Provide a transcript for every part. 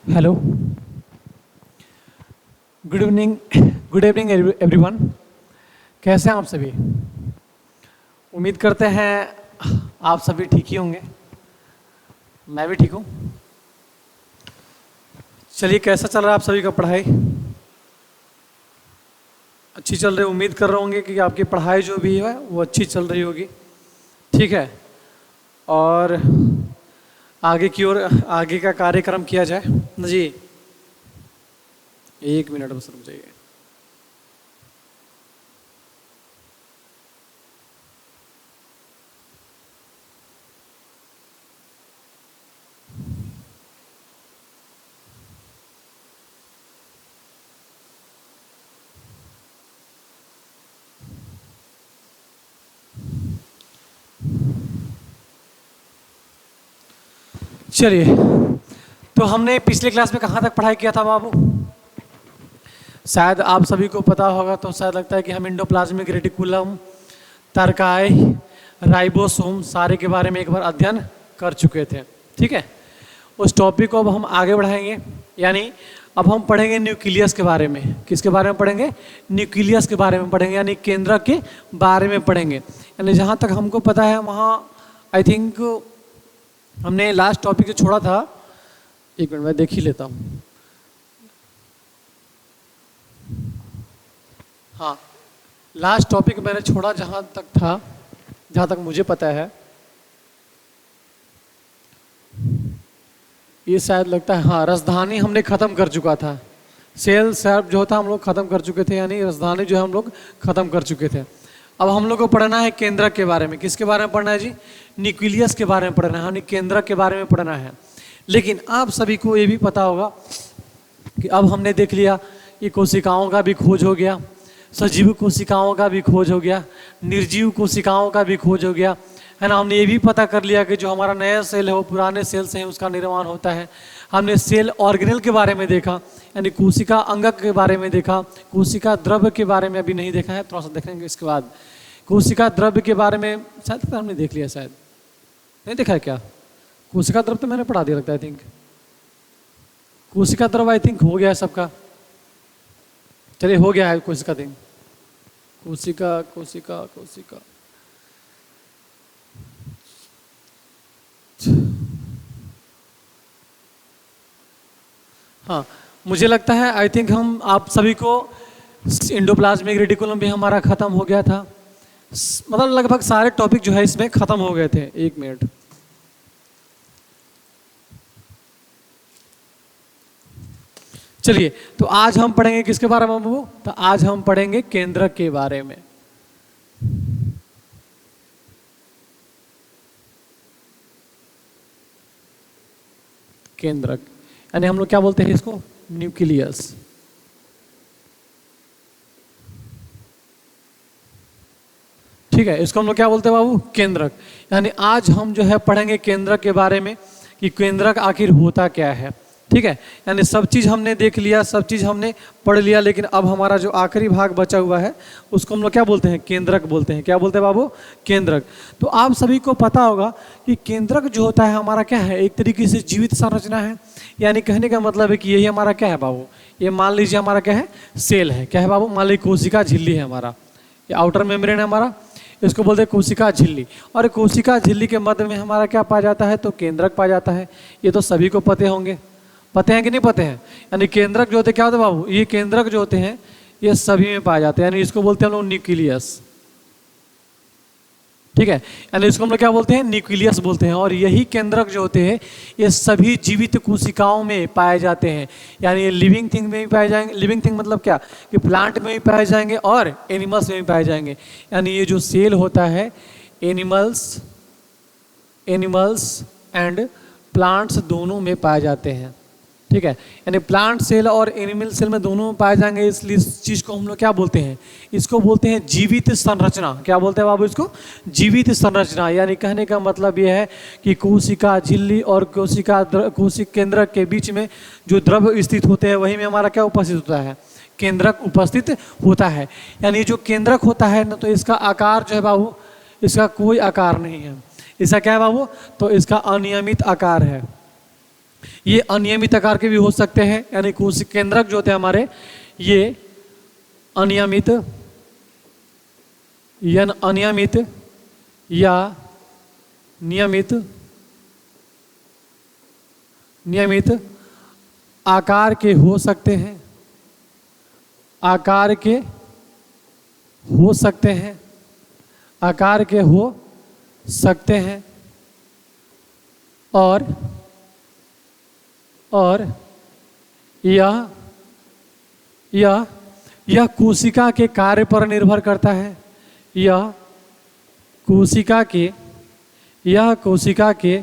Hello, good evening everyone. कैसे हैं आप सभी? उम्मीद करते हैं आप सभी ठीक ही होंगे। मैं भी ठीक हूँ। चलिए, कैसा चल रहा है आप सभी का पढ़ाई? अच्छी चल रही? उम्मीद कर रहे होंगे कि आपकी पढ़ाई जो भी है वो अच्छी चल रही होगी। ठीक है, और आगे की ओर आगे का कार्यक्रम किया जाए जी। एक मिनट बस रुक जाइए। चलिए, तो हमने पिछले क्लास में कहाँ तक पढ़ाई किया था बाबू? शायद आप सभी को पता होगा, तो शायद लगता है कि हम एंडोप्लाज्मिक रेटिकुलम, तर्काई, राइबोसोम सारे के बारे में एक बार अध्ययन कर चुके थे। ठीक है, उस टॉपिक को अब हम आगे बढ़ाएंगे, यानी अब हम पढ़ेंगे न्यूक्लियस के बारे में। किसके बारे में पढ़ेंगे? न्यूक्लियस के बारे में पढ़ेंगे, यानी केंद्रक के बारे में पढ़ेंगे। यानी जहाँ तक हमको पता है वहाँ आई थिंक हमने लास्ट टॉपिक जो छोड़ा था, एक मिनट मैं देख ही लेता हूँ। हाँ, लास्ट टॉपिक मैंने छोड़ा जहाँ तक था, जहाँ तक मुझे पता है, ये शायद लगता है, हाँ, राजधानी हमने ख़त्म कर चुका था। सेल सर्प जो था हम लोग ख़त्म कर चुके थे, यानी राजधानी जो है हम लोग ख़त्म कर चुके थे। अब हम लोग को पढ़ना है केंद्रक के बारे में। किसके बारे में पढ़ना है जी? न्यूक्लियस के बारे में पढ़ना है, यानी केंद्रक के बारे में पढ़ना है। लेकिन आप सभी को ये भी पता होगा कि अब हमने देख लिया कि कोशिकाओं का भी खोज हो गया, सजीव कोशिकाओं का भी खोज हो गया, निर्जीव कोशिकाओं का भी खोज हो गया, है ना। हमने ये भी पता कर लिया कि जो हमारा नया सेल है वो पुराने सेल से है उसका निर्माण होता है। हमने सेल ऑर्गेनेल के बारे में देखा, यानी कोशिका अंगक के बारे में देखा। कोशिका द्रव्य के बारे में अभी नहीं देखा है, थोड़ा सा देखेंगे इसके बाद। कोशिका द्रव्य के बारे में शायद हमने देख लिया, शायद नहीं देखा है क्या? कोशिका द्रव्य तो मैंने पढ़ा दिया लगता है। आई थिंक कोशिका द्रव्य आई थिंक हो गया है सबका। चलिए, हो गया है कोशिका दिन। कोशिका कोशिका कोशिका हाँ, मुझे लगता है आई थिंक हम आप सभी को एंडोप्लाज्मिक रेटिकुलम भी हमारा ख़त्म हो गया था। मतलब लगभग सारे टॉपिक जो है इसमें ख़त्म हो गए थे। एक मिनट, चलिए, तो आज हम पढ़ेंगे किसके बारे में बाबू? तो आज हम पढ़ेंगे केंद्रक के बारे में। केंद्रक यानी हम लोग क्या बोलते हैं इसको? न्यूक्लियस। ठीक है, इसको हम लोग क्या बोलते हैं बाबू? केंद्रक। यानी आज हम जो है पढ़ेंगे केंद्रक के बारे में कि केंद्रक आखिर होता क्या है। ठीक है, यानी सब चीज़ हमने देख लिया, सब चीज़ हमने पढ़ लिया, लेकिन अब हमारा जो आखिरी भाग बचा हुआ है उसको हम लोग क्या बोलते हैं? केंद्रक बोलते हैं। क्या बोलते हैं बाबू? केंद्रक। तो आप सभी को पता होगा कि केंद्रक जो होता है हमारा क्या है? एक तरीके से जीवित संरचना है। यानी कहने का मतलब है कि यही हमारा क्या है बाबू? ये मान लीजिए हमारा क्या है? सेल है। क्या है बाबू? मान लीजिए कोशिका झिल्ली है हमारा, ये आउटर मेम्ब्रेन है हमारा, इसको बोलते हैं कोशिका झिल्ली। और कोशिका झिल्ली के मध्य में हमारा क्या पाया जाता है? तो केंद्रक पाया जाता है। ये तो सभी को पते होंगे। पते हैं कि नहीं पते हैं? यानी केंद्रक जो होते हैं, क्या होते हैं बाबू? ये केंद्रक जो होते हैं ये सभी में पाए जाते हैं, यानी इसको बोलते हैं हम लोग न्यूक्लियस। ठीक है, यानी इसको हम लोग क्या बोलते हैं? न्यूक्लियस बोलते हैं। और यही केंद्रक जो होते हैं ये सभी जीवित कोशिकाओं में पाए जाते हैं। यानी ये लिविंग थिंग में भी पाए जाएंगे। लिविंग थिंग मतलब क्या? कि प्लांट में भी पाए जाएंगे और एनिमल्स में भी पाए जाएंगे। यानी ये जो सेल होता है एनिमल्स एंड प्लांट्स दोनों में पाए जाते हैं। ठीक है, यानी प्लांट सेल और एनिमल सेल में दोनों में पाए जाएंगे। इसलिए इस चीज़ को हम लोग क्या बोलते हैं? इसको बोलते हैं जीवित संरचना। क्या बोलते हैं बाबू इसको? जीवित संरचना। यानी कहने का मतलब ये है कि कोशिका झिल्ली और कोशिक केंद्रक के बीच में जो द्रव्य स्थित होते हैं वहीं में हमारा क्या उपस्थित होता है? केंद्रक उपस्थित होता है। यानी जो केंद्रक होता है ना, तो इसका आकार जो है बाबू, इसका कोई आकार नहीं है। इसका क्या है बाबू? तो इसका अनियमित आकार है। ये अनियमित आकार के भी हो सकते हैं, यानी कोशिका केंद्रक जो होते हैं हमारे ये अनियमित अनियमित या नियमित आकार के हो सकते हैं, आकार के हो सकते हैं, आकार के हो सकते हैं और यह कोशिका के कार्य पर निर्भर करता है। यह कोशिका के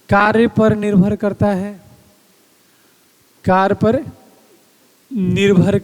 कार्य पर निर्भर करता है, कार्य पर निर्भर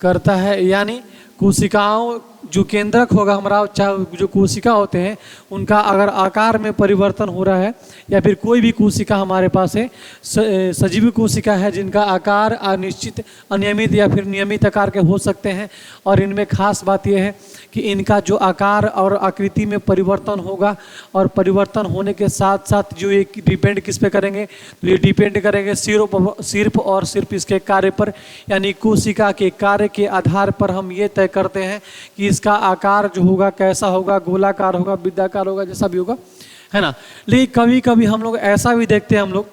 करता है, यानी कोशिकाओं जो केंद्रक होगा हमारा, चाहे जो कोशिका होते हैं उनका अगर आकार में परिवर्तन हो रहा है या फिर कोई भी कोशिका हमारे पास है, सजीव कोशिका है जिनका आकार अनिश्चित, अनियमित या फिर नियमित आकार के हो सकते हैं। और इनमें खास बात यह है कि इनका जो आकार और आकृति में परिवर्तन होगा और परिवर्तन होने के साथ साथ जो ये डिपेंड किस पे करेंगे, तो ये डिपेंड करेंगे सिर्फ इसके कार्य पर, यानी कोशिका के कार्य के आधार पर हम ये तय करते हैं कि इसका आकार जो होगा कैसा होगा, गोलाकार होगा, वृत्ताकार होगा, जैसा भी होगा, है ना। लेकिन कभी कभी हम लोग ऐसा भी देखते हैं, हम लोग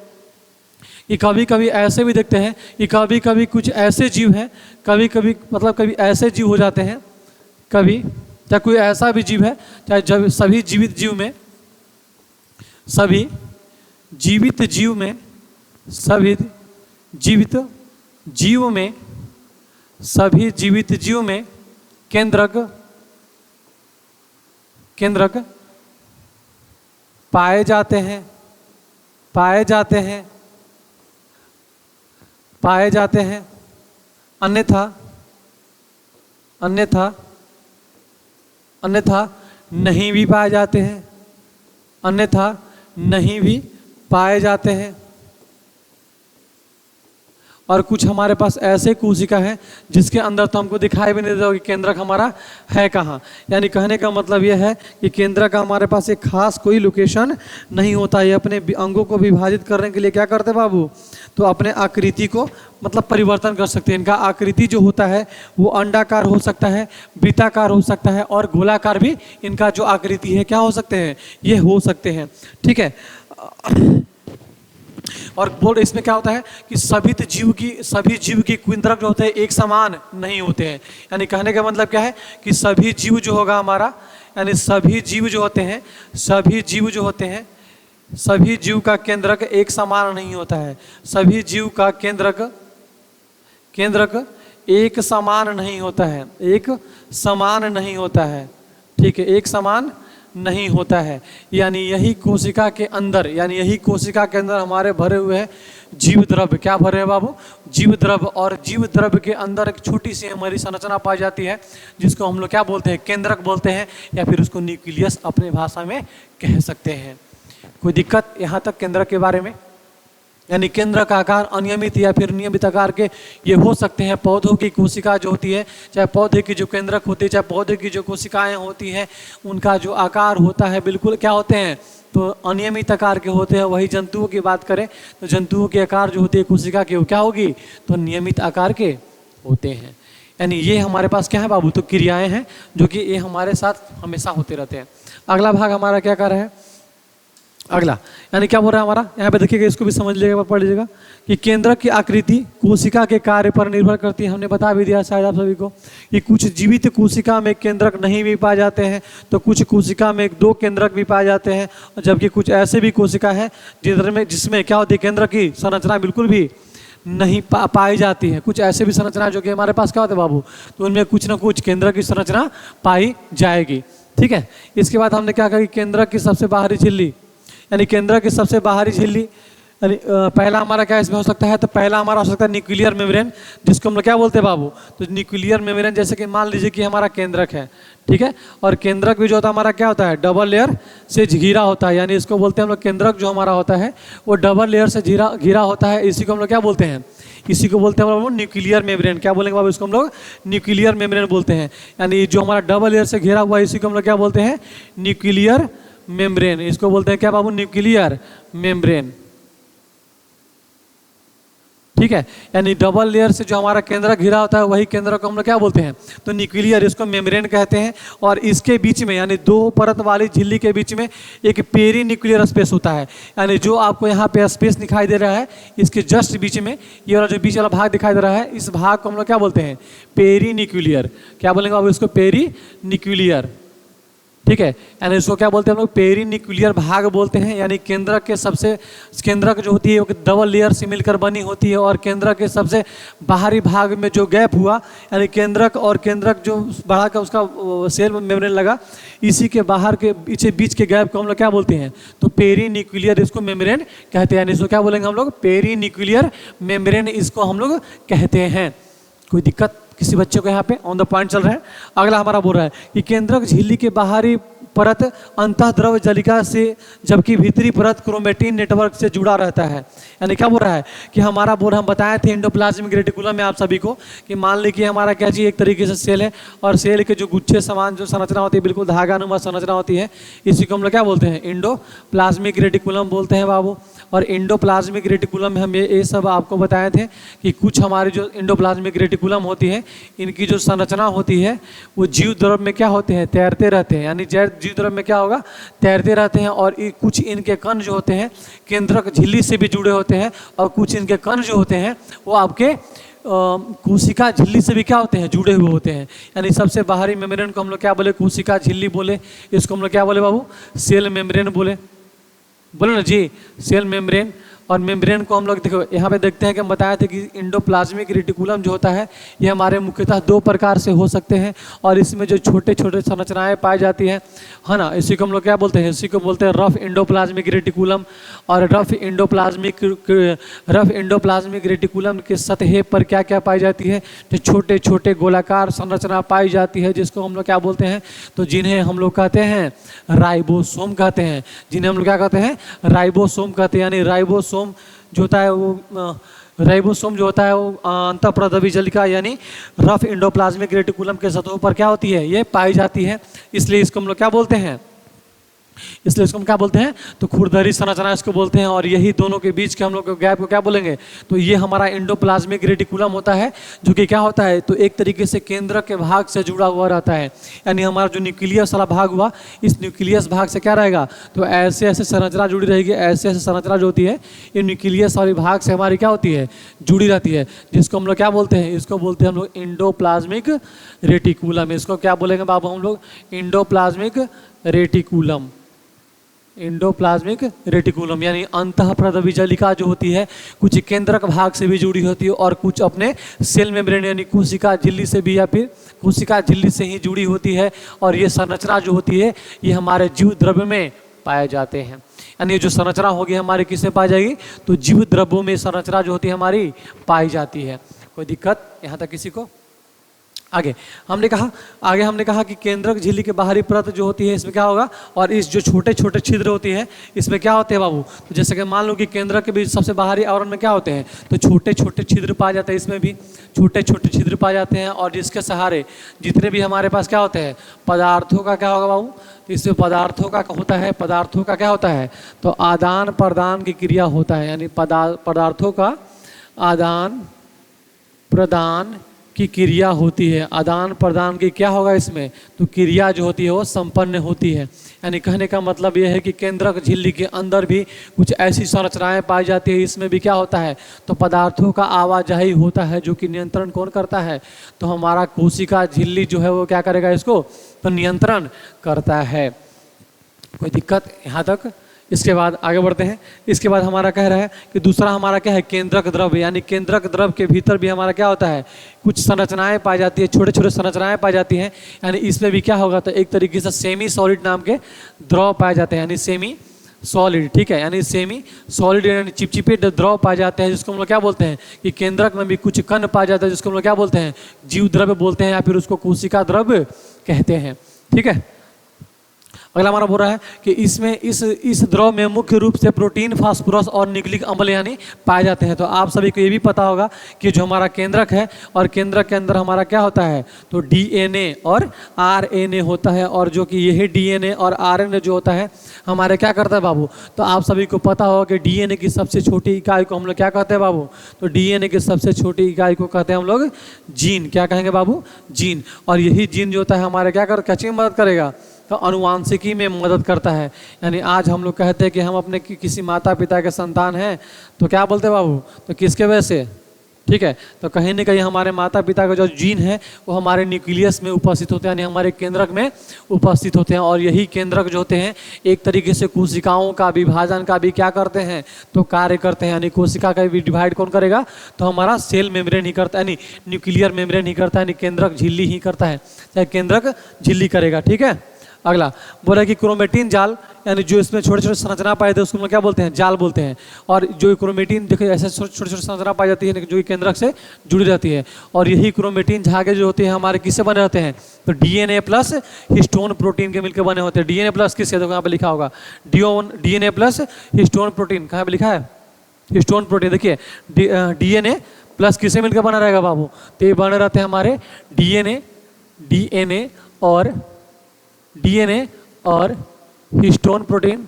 कि कभी कभी ऐसे भी देखते हैं कि कभी कभी कुछ ऐसे जीव हैं, कभी ऐसे जीव हो जाते हैं, कभी चाहे कोई ऐसा भी जीव है, चाहे जब सभी जीवित जीव में सभी जीवित जीव में केंद्रक पाए जाते हैं, अन्यथा नहीं भी पाए जाते हैं, और कुछ हमारे पास ऐसे कोशिका है जिसके अंदर तो हमको दिखाई भी नहीं देता कि केंद्रक हमारा है कहाँ। यानी कहने का मतलब यह है कि केंद्रक का हमारे पास एक खास कोई लोकेशन नहीं होता। ये अपने अंगों को विभाजित करने के लिए क्या करते बाबू, तो अपने आकृति को मतलब परिवर्तन कर सकते हैं। इनका आकृति जो होता है वो अंडाकार हो सकता है, वृत्ताकार हो सकता है, और गोलाकार भी इनका जो आकृति है क्या हो सकते हैं, ये हो सकते हैं। ठीक है। और बोल इसमें क्या होता है कि सभी जीव की केंद्रक जो होते हैं एक समान नहीं होते हैं। यानी कहने का मतलब क्या है कि सभी जीव जो होगा हमारा, यानी सभी जीव जो होते हैं का केंद्रक एक समान नहीं होता है। सभी जीव का केंद्रक एक समान नहीं होता है, एक समान नहीं होता है। ठीक है, एक समान नहीं होता है। यानी यही कोशिका के अंदर हमारे भरे हुए हैं जीव द्रव्य। क्या भरे हैं बाबू, जीव द्रव्य। और जीव द्रव्य के अंदर एक छोटी सी हमारी संरचना पाई जाती है जिसको हम लोग क्या बोलते हैं, केंद्रक बोलते हैं, या फिर उसको न्यूक्लियस अपने भाषा में कह सकते हैं। कोई दिक्कत यहाँ तक केंद्रक के बारे में? यानी केंद्र का आकार अनियमित या फिर नियमित आकार के ये हो सकते हैं। पौधों की कोशिका जो होती है, चाहे पौधे की जो केंद्रक होती है, चाहे पौधे की जो कोशिकाएं होती हैं, उनका जो आकार होता है बिल्कुल क्या होते हैं, तो अनियमित आकार के होते हैं। वही जंतुओं की बात करें तो जंतुओं के आकार जो होती है कोशिका की वो क्या होगी, तो नियमित आकार के होते हैं। यानी ये हमारे पास क्या है बाबू, तो क्रियाएँ हैं जो कि ये हमारे साथ हमेशा होते रहते हैं। अगला भाग हमारा क्या कर रहा है, अगला यानी क्या बोल रहा है हमारा, यहाँ पे देखिएगा, इसको भी समझ लीजिएगा, पढ़ लीजिएगा कि केंद्रक की आकृति कोशिका के कार्य पर निर्भर करती है। हमने बता भी दिया शायद आप सभी को कि कुछ जीवित कोशिका में केंद्रक नहीं भी पाए जाते हैं, तो कुछ कोशिका में 2 केंद्रक भी पाए जाते हैं, और जबकि कुछ ऐसे भी कोशिका है जिसमें क्या होती है, केंद्रक की संरचना बिल्कुल भी नहीं पाई जाती है। कुछ ऐसे भी संरचना जो कि हमारे पास क्या होते हैं बाबू, तो उनमें कुछ ना कुछ केंद्रक की संरचना पाई जाएगी। ठीक है। इसके बाद हमने क्या कहा कि केंद्रक की सबसे बाहरी झिल्ली, यानी केंद्र की सबसे बाहरी झिल्ली, यानी पहला हमारा क्या इसमें हो सकता है, तो पहला हमारा हो सकता है न्यूक्लियर मेम्ब्रेन, जिसको हम लोग क्या बोलते हैं बाबू, तो न्यूक्लियर मेम्ब्रेन। जैसे कि मान लीजिए कि हमारा केंद्रक है, ठीक है, और केंद्रक भी जो होता है हमारा क्या होता है, डबल लेयर से घिरा होता है। यानी इसको बोलते हैं हम लोग, केंद्रक जो हमारा होता है वो डबल लेयर से घिरा होता है। इसी को हम लोग क्या बोलते हैं, इसी को बोलते हैं हम लोग न्यूक्लियर मेम्ब्रेन। क्या बोलेंगे बाबू, इसको हम लोग न्यूक्लियर मेम्ब्रेन बोलते हैं। यानी जो हमारा डबल लेयर से घिरा हुआ है इसी को हम लोग क्या बोलते हैं, न्यूक्लियर मेम्ब्रेन, इसको बोलते हैं क्या बाबू, न्यूक्लियर मेम्ब्रेन। ठीक है, यानी डबल लेयर से जो हमारा केंद्रक घिरा होता है वही केंद्रक को हम लोग क्या बोलते हैं, तो न्यूक्लियर, इसको मेम्ब्रेन कहते हैं। और इसके बीच में यानी दो परत वाली झिल्ली के बीच में एक पेरी न्यूक्लियर स्पेस होता है, यानी जो आपको यहाँ पे स्पेस दिखाई दे रहा है इसके जस्ट बीच में ये वाला जो बीच वाला भाग दिखाई दे रहा है, इस भाग को हम लोग क्या बोलते हैं, पेरी न्यूक्लियर। क्या बोलेंगे बाबू इसको, पेरी न्यूक्लियर। ठीक है, यानी इसको क्या बोलते हैं हम लोग, पेरी न्यूक्लियर भाग बोलते हैं। यानी केंद्रक के सबसे, केंद्रक जो होती है वो डबल लेयर से मिलकर बनी होती है, और केंद्रक के सबसे बाहरी भाग में जो गैप हुआ, यानी केंद्रक और केंद्रक जो बढ़ा कर उसका सेल मेम्ब्रेन लगा, इसी के बाहर के पीछे बीच के गैप को हम लोग क्या बोलते हैं, तो पेरी न्यूक्लियर, इसको मेम्ब्रेन कहते हैं। यानी इसको क्या बोलेंगे हम लोग, पेरी न्यूक्लियर मेम्ब्रेन इसको हम लोग कहते हैं। कोई दिक्कत किसी बच्चे को यहाँ पे ऑन द पॉइंट चल रहा है। अगला हमारा बोल रहा है कि केंद्रक झिल्ली के बाहरी परत अंतःद्रव जलिका से, जबकि भीतरी परत क्रोमेटिन नेटवर्क से जुड़ा रहता है। यानी क्या बोल रहा है कि हमारा बोल, हम बताए थे एंडोप्लाज्मिक रेटिकुलम में आप सभी को कि मान लीजिए हमारा क्या चीज़, एक तरीके से सेल है, और सेल के जो गुच्छे समान जो संरचना होती है, बिल्कुल धागानुमा संरचना होती है, इसी को हम लोग क्या बोलते हैं, एंडोप्लाज्मिक रेटिकुलम बोलते हैं बाबू। और एंडोप्लाज्मिक रेटिकुलम में हम ये सब आपको बताए थे कि कुछ हमारी जो एंडोप्लाज्मिक रेटिकुलम होती है, इनकी जो संरचना होती है वो जीव द्रव में क्या होते हैं, तैरते रहते हैं। यानी जीव द्रव में क्या होगा, तैरते रहते हैं। और कुछ इनके कण जो होते हैं केंद्रक झिल्ली से भी जुड़े होते हैं, और कुछ इनके कण जो होते हैं वो आपके कोशिका झिल्ली से भी क्या होते हैं, जुड़े हुए होते हैं। यानी सबसे बाहरी मेम्ब्रेन को हम लोग क्या बोले, कोशिका झिल्ली बोले। इसको हम लोग क्या बोले बाबू, सेल मेम्ब्रेन बोले ना जी, सेल मेम्ब्रेन। और मेम्ब्रेन को हम लोग देखो यहाँ पे देखते हैं कि हम बताए थे कि एंडोप्लाज्मिक रेटिकुलम जो होता है ये हमारे मुख्यतः दो प्रकार से हो सकते हैं, और इसमें जो छोटे छोटे संरचनाएं पाई जाती हैं, है ना, इसी को हम लोग क्या बोलते हैं, इसी को बोलते हैं रफ एंडोप्लाज्मिक रेटिकुलम। और रफ एंडोप्लाज्मिक रेटिकुलम के सतह पर क्या क्या पाई जाती है, जो छोटे छोटे गोलाकार संरचना पाई जाती है, जिसको हम लोग क्या बोलते हैं, तो जिन्हें हम लोग कहते हैं राइबोसोम कहते हैं, जिन्हें हम लोग क्या कहते हैं, राइबोसोम कहते हैं। यानी राइबोसोम जो होता है वो राइबोसोम जो होता है वो अंतःप्रदवी जलिका यानी रफ एंडोप्लाज्मिक रेटिकुलम के सतहों पर क्या होती है, ये पाई जाती है। इसलिए इसको हम लोग क्या बोलते हैं, इसलिए इसको हम क्या बोलते हैं, तो खुरदरी संरचना इसको बोलते हैं। और यही दोनों के बीच के हम लोग गैप को क्या बोलेंगे, तो ये हमारा एंडोप्लाज्मिक रेटिकुलम होता है, जो कि क्या होता है, तो एक तरीके से केंद्र के भाग से जुड़ा हुआ रहता है। यानी हमारा जो न्यूक्लियस वाला भाग हुआ, इस न्यूक्लियस भाग से क्या रहेगा, तो ऐसे ऐसे संरचना जुड़ी रहेगी। ऐसे ऐसे संरचना जो होती है ये न्यूक्लियस वाले भाग से हमारी क्या होती है, जुड़ी रहती है, जिसको हम लोग क्या बोलते हैं, इसको बोलते हैं हम लोग एंडोप्लाज्मिक रेटिकुलम। इसको क्या बोलेंगे बाबू हम लोग, एंडोप्लाज्मिक रेटिकुलम। एंडोप्लाज्मिक रेटिकुलम यानी अंतःप्रदवी जलिका जो होती है कुछ केंद्रक भाग से भी जुड़ी होती है, और कुछ अपने सेल मेम्ब्रेन यानी कोशिका झिल्ली से भी या फिर कोशिका झिल्ली से ही जुड़ी होती है। और ये संरचना जो होती है ये हमारे जीव द्रव्य में पाए जाते हैं। यानी ये जो संरचना होगी हमारे किसमें पाई जाएगी, तो जीव द्रव्यों में संरचना जो होती है हमारी पाई जाती है। कोई दिक्कत यहाँ तक किसी को? आगे हमने कहा कि केंद्रक झिल्ली के बाहरी परत जो होती है इसमें क्या होगा, और इस जो छोटे छोटे छिद्र होती है इसमें क्या होते हैं बाबू, तो जैसे कि मान लो कि केंद्रक के बीच सबसे बाहरी आवरण में क्या होते हैं, तो छोटे छोटे छिद्र पाए जाते हैं, इसमें भी छोटे छोटे छिद्र पाए जाते हैं। और जिसके सहारे जितने भी हमारे पास क्या होते हैं पदार्थों का क्या होगा बाबू, तो इसमें पदार्थों का होता है, पदार्थों का क्या होता है, तो आदान प्रदान की क्रिया होता है। यानी पदार्थों का आदान प्रदान की क्रिया होती है। आदान प्रदान की क्या होगा इसमें, तो क्रिया जो होती है वो संपन्न होती है। यानी कहने का मतलब ये है कि केंद्रक झिल्ली के अंदर भी कुछ ऐसी संरचनाएं पाई जाती है, इसमें भी क्या होता है, तो पदार्थों का आवाजाही होता है, जो कि नियंत्रण कौन करता है, तो हमारा कोशिका झिल्ली जो है वो क्या करेगा, इसको तो नियंत्रण करता है। कोई दिक्कत यहाँ तक? इसके बाद आगे बढ़ते हैं। इसके बाद हमारा कह रहा है कि दूसरा हमारा क्या है, केंद्रक द्रव्य। यानी केंद्रक द्रव्य के भीतर भी हमारा क्या होता है, कुछ संरचनाएं पाई जाती है, छोटे छोटे संरचनाएं पाई जाती हैं। यानी इसमें भी क्या होगा, तो एक तरीके से सेमी सॉलिड नाम के द्रव पाए जाते हैं, यानी सेमी सॉलिड। ठीक है, यानी सेमी सॉलिड यानी चिपचिपे द्रव पाए जाते हैं, जिसको हम लोग क्या बोलते हैं कि केंद्रक में भी कुछ कण पाया जाता है, जिसको हम लोग क्या बोलते हैं, जीव द्रव्य बोलते हैं, या फिर उसको कोशिका द्रव्य कहते हैं। ठीक है, अगला हमारा बोल रहा है कि इसमें इस द्रव में मुख्य रूप से प्रोटीन, फास्फोरस और न्यूक्लिक अम्ल यानी पाए जाते हैं। तो आप सभी को ये भी पता होगा कि जो हमारा केंद्रक है और केंद्रक के अंदर हमारा क्या होता है, तो डीएनए और आरएनए होता है, और जो कि यही डीएनए और आरएनए जो होता है हमारे क्या करता है बाबू, तो आप सभी को पता होगा कि डीएनए की सबसे छोटी इकाई को हम लोग क्या कहते हैं बाबू, तो डीएनए की सबसे छोटी इकाई को कहते हैं हम लोग जीन। क्या कहेंगे बाबू, जीन। और यही जीन जो होता है हमारे क्या चीज़ में मदद करेगा, तो अनुवांशिकी में मदद करता है। यानी आज हम लोग कहते हैं कि हम अपने किसी माता पिता के संतान हैं, तो क्या बोलते हैं बाबू, तो किसके वजह से, ठीक है, तो कहीं ना कहीं हमारे माता पिता का जो जीन है वो हमारे न्यूक्लियस में उपस्थित होते हैं, यानी हमारे केंद्रक में उपस्थित होते हैं। और यही केंद्रक जो होते हैं एक तरीके से कोशिकाओं का विभाजन का भी क्या करते हैं, तो कार्य करते हैं। यानी कोशिका का भी डिवाइड कौन करेगा, तो हमारा सेल मेम्ब्रेन ही करता है, यानी न्यूक्लियर मेम्ब्रेन ही करता है, यानी केंद्रक झिल्ली ही करता है, चाहे केंद्रक झिल्ली करेगा। ठीक है, अगला बोला कि क्रोमेटिन जाल, यानी जो इसमें छोटे छोटे संरचना पाए थे उसको हम क्या बोलते हैं, जाल बोलते हैं। और जो क्रोमेटिन देखिए ऐसे छोटे छोटे संरचना पाई जाती है जो केंद्रक से जुड़ी रहती है। और यही क्रोमेटिन धागे जो होते हैं हमारे किससे बने रहते हैं, तो डीएनए प्लस हिस्टोन प्रोटीन के मिलकर बने होते हैं। डीएनए प्लस किससे, तो यहाँ पे लिखा होगा डीएनए प्लस हिस्टोन प्रोटीन, कहाँ पे लिखा है, हिस्टोन प्रोटीन। देखिए डीएनए प्लस किससे मिलकर बना रहेगा बाबू, तो ये बने रहते हैं हमारे डीएनए और histone protein,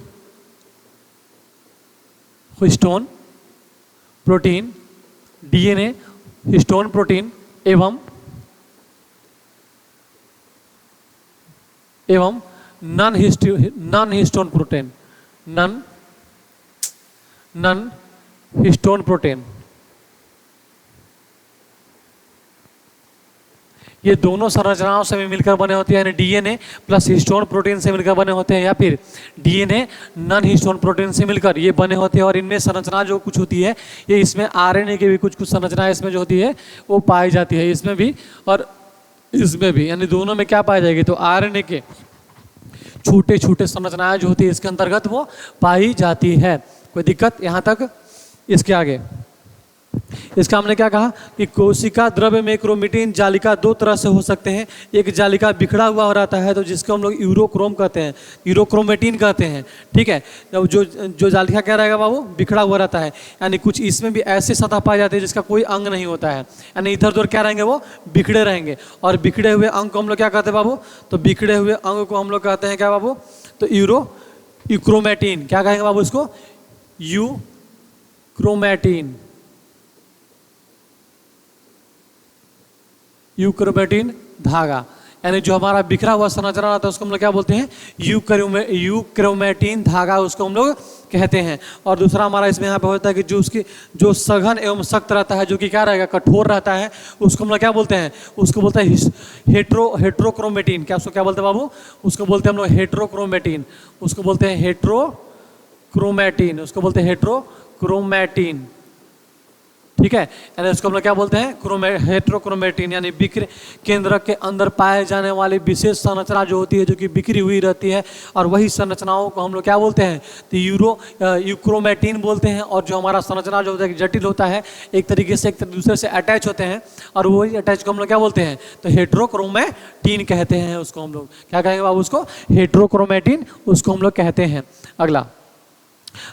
DNA histone protein एवं नॉन हिस्टोन प्रोटीन। ये दोनों संरचनाओं से मिलकर बने होते हैं, यानी डीएनए प्लस हिस्टोन प्रोटीन से मिलकर बने होते हैं, या फिर डीएनए नॉन हिस्टोन प्रोटीन से मिलकर ये बने होते हैं। और इनमें संरचना जो कुछ होती है, ये इसमें आरएनए की भी कुछ संरचनाएं इसमें जो होती है वो पाई जाती है, इसमें भी और इसमें भी, यानी दोनों में क्या पाई जाएगी, तो आरएनए के छोटे छोटे संरचनाएं जो होती है इसके अंतर्गत वो पाई जाती है। कोई दिक्कत यहाँ तक। इसके आगे इसका हमने क्या कहा कि कोशिका द्रव्य में क्रोमेटिन जालिका दो तरह से हो सकते हैं। एक जालिका बिखरा हुआ हो रहता है, तो जिसको हम लोग यूरोक्रोम कहते हैं, यूरोक्रोमेटिन कहते हैं। ठीक है, जो जालिका क्या रहेगा बाबू, बिखरा हुआ रहता है, यानी कुछ इसमें भी ऐसे सतह पाए जाते हैं जिसका कोई अंग नहीं होता है, यानी इधर उधर क्या रहेंगे, वो बिखड़े रहेंगे। और बिखड़े हुए अंग को हम लोग क्या कहते हैं बाबू, तो बिखड़े हुए अंग को हम लोग कहते हैं क्या बाबू, तो यूक्रोमेटिन। क्या कहेंगे बाबू इसको, यूक्रोमेटिन, यूक्रोमेटिन धागा। यानी जो हमारा बिखरा हुआ संरचना रहता है उसको हम लोग क्या बोलते हैं, यूक्रोमेटिन धागा उसको हम लोग कहते हैं। और दूसरा हमारा इसमें यहाँ पे होता है कि जो सघन एवं सख्त रहता है, जो कि क्या रहेगा, कठोर रहता है, उसको हम लोग क्या बोलते हैं, उसको बोलते हैं हेट्रोक्रोमेटिन। क्या उसको क्या बोलते हैं बाबू, उसको बोलते हैं हम लोग हेट्रोक्रोमेटिन, उसको बोलते हैं हेट्रोक्रोमेटिन, उसको बोलते हैं हेट्रोक्रोमेटिन। ठीक है, यानी उसको हम लोग क्या बोलते हैं, हेट्रोक्रोमेटिन, यानी बिखरे केंद्रक के अंदर पाए जाने वाली विशेष संरचना जो होती है, जो कि बिखरी हुई रहती है, और वही संरचनाओं को हम लोग क्या बोलते हैं, तो यूक्रोमेटिन बोलते हैं। और जो हमारा संरचना जो होता है जटिल होता है, एक तरीके से एक दूसरे से अटैच होते हैं, और वही अटैच को हम लोग क्या बोलते हैं, तो हेट्रोक्रोमेटिन कहते हैं। उसको हम लोग क्या कहेंगे बाबू, उसको हेट्रोक्रोमेटिन उसको हम लोग कहते हैं। अगला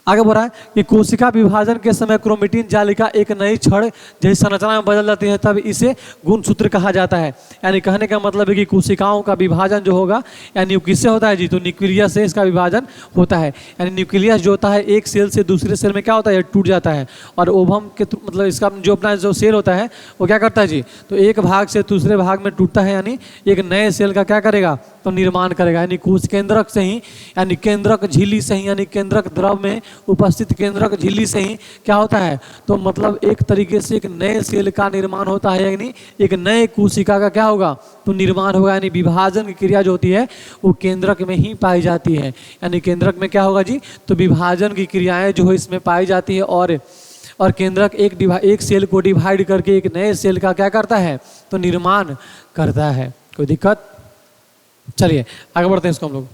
आगे बढ़ रहा है कि कोशिका विभाजन के समय क्रोमेटिन जालिका एक नई छड़ जैसी संरचना में बदल जाती है, तब इसे गुणसूत्र कहा जाता है। यानी कहने का मतलब है कि कोशिकाओं का विभाजन जो होगा, यानी किससे होता है जी, तो न्यूक्लियस से इसका विभाजन होता है। यानी न्यूक्लियस जो होता है एक सेल से दूसरे सेल में क्या होता है, टूट जाता है। और ओवम के मतलब इसका जो अपना जो सेल होता है वो क्या करता है जी, तो एक भाग से दूसरे भाग में टूटता है, यानी एक नए सेल का क्या करेगा, तो निर्माण करेगा। यानी कोश केंद्रक से ही, यानी केंद्रक झिल्ली से ही, यानी केंद्रक द्रव में उपस्थित केंद्रक झिल्ली से ही क्या होता है, तो मतलब एक तरीके से एक नए सेल का निर्माण होता है, यानी एक नए कोशिका का क्या होगा, तो निर्माण होगा। यानी विभाजन की क्रिया जो होती है वो केंद्रक में ही पाई जाती है। यानी केंद्रक में क्या होगा जी, तो विभाजन की क्रियाएं जो है इसमें पाई जाती है। और केंद्रक एक सेल को डिवाइड करके एक नए सेल का क्या करता है, तो निर्माण करता है। कोई दिक्कत, चलिए आगे बढ़ते हैं इसको हम लोग।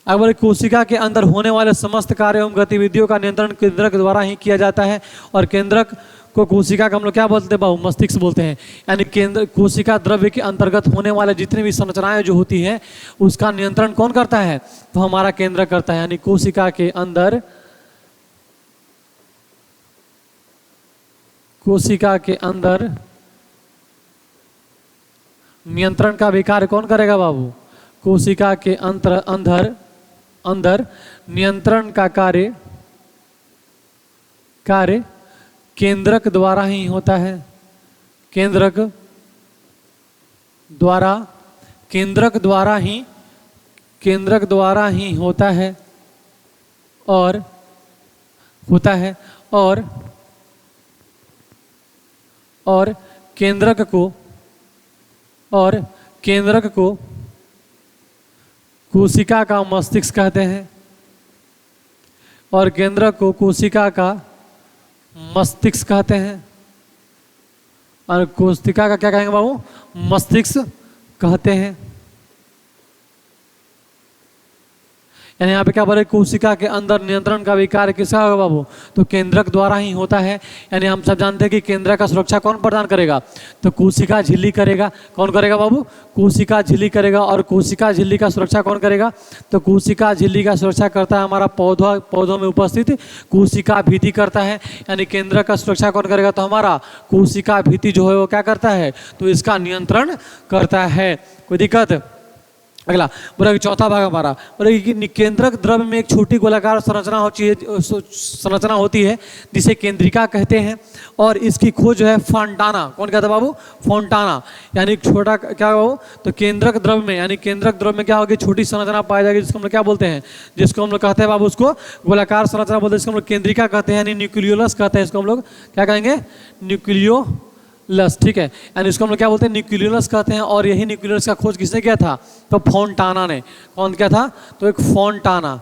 अगर कोशिका के अंदर होने वाले समस्त कार्य एवं गतिविधियों का नियंत्रण केंद्रक द्वारा ही किया जाता है। और केंद्रक को कोशिका का हम लोग क्या बोलते हैं बाबू? मस्तिष्क बोलते हैं। यानी केंद्र कोशिका द्रव्य के अंतर्गत होने वाले जितनी भी संरचनाएं जो होती है उसका नियंत्रण कौन करता है? तो हमारा केंद्रक करता है। यानी कोशिका के अंदर, कोशिका के अंदर नियंत्रण का भी कार्य कौन करेगा बाबू? कोशिका के अंदर नियंत्रण का कार्य केंद्रक द्वारा ही होता है। केंद्रक द्वारा ही होता है और केंद्रक को कोशिका का मस्तिष्क कहते हैं। और केंद्रक को कोशिका का मस्तिष्क कहते हैं। और कोशिका का क्या कहेंगे बाबू? मस्तिष्क कहते हैं। यानी यहाँ पे क्या बोले? कोशिका के अंदर नियंत्रण का भी कार्य किसका होगा बाबू? तो केंद्रक द्वारा ही होता है। यानी हम सब जानते हैं कि केंद्रक का सुरक्षा कौन प्रदान करेगा? तो कोशिका झिल्ली करेगा। कौन करेगा बाबू? कोशिका झिल्ली करेगा। और कोशिका झिल्ली का सुरक्षा कौन करेगा? तो कोशिका झिल्ली का सुरक्षा करता है हमारा पौधों में उपस्थित कोशिका भित्ति करता है। यानी केंद्रक का सुरक्षा कौन करेगा? तो हमारा कोशिका भित्ति जो है वो क्या करता है? तो इसका नियंत्रण करता है। कोई दिक्कत? अगला बोला कि चौथा भाग हमारा बोला कि केंद्रक द्रव्य में एक छोटी गोलाकार संरचना होती है जिसे केंद्रिका कहते हैं। और इसकी खोज जो है फॉन्टाना, कौन कहता है बाबू? फॉन्टाना। यानी छोटा क्या बाबू? तो केंद्रक द्रव्य में, यानी केंद्रक द्रव्य में क्या होगी? छोटी संरचना पाई जाएगी जिसको हम लोग क्या बोलते हैं? जिसको हम लोग कहते हैं बाबू उसको गोलाकार संरचना बोलते हैं। जिसको हम लोग केंद्रिका कहते हैं, यानी न्यूक्लियोलस कहते हैं। इसको हम लोग क्या कहेंगे? न्यूक्लियोलस। ठीक है, यानी इसको हम लोग क्या बोलते हैं? न्यूक्लियोलस कहते हैं। और यही न्यूक्लियोलस का खोज किसने किया था? तो फॉन्टाना ने। कौन किया था? तो एक फॉन्टाना।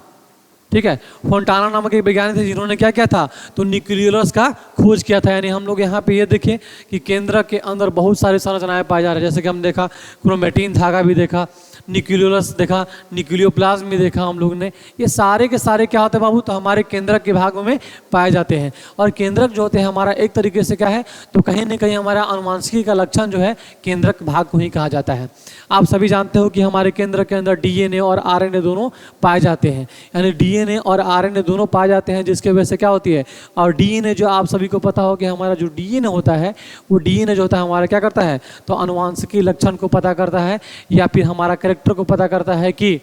ठीक है, फॉन्टाना नामक एक वैज्ञानिक थे जिन्होंने क्या किया था? तो न्यूक्लियोलस का खोज किया था। यानी हम लोग यहाँ पे ये देखें कि केंद्रक के अंदर बहुत सारी संरचनाएं पाई जा रही है। जैसे कि हम देखा क्रोमेटिन धागा भी देखा, न्यूक्लियोलस देखा, न्यूक्लियोप्लाज्म भी देखा हम लोग ने। ये सारे के सारे क्या होते हैं बाबू? तो हमारे केंद्रक के भागों में पाए जाते हैं। और केंद्रक जो होते हैं हमारा एक तरीके से क्या है? तो कहीं ना कहीं हमारा अनुवांशिकी का लक्षण जो है केंद्रक भाग को ही कहा जाता है। आप सभी जानते हो कि हमारे केंद्र के अंदर डीएनए और आरएनए दोनों पाए जाते हैं। यानी डीएनए और आरएनए दोनों पाए जाते हैं, जिसके वजह से क्या होती है? और डीएनए जो आप सभी को पता हो कि हमारा जो डीएनए होता है वो डीएनए जो होता है हमारा क्या करता है? तो अनुवांशिकी लक्षण को पता करता है या फिर हमारा कैरेक्टर को पता करता है कि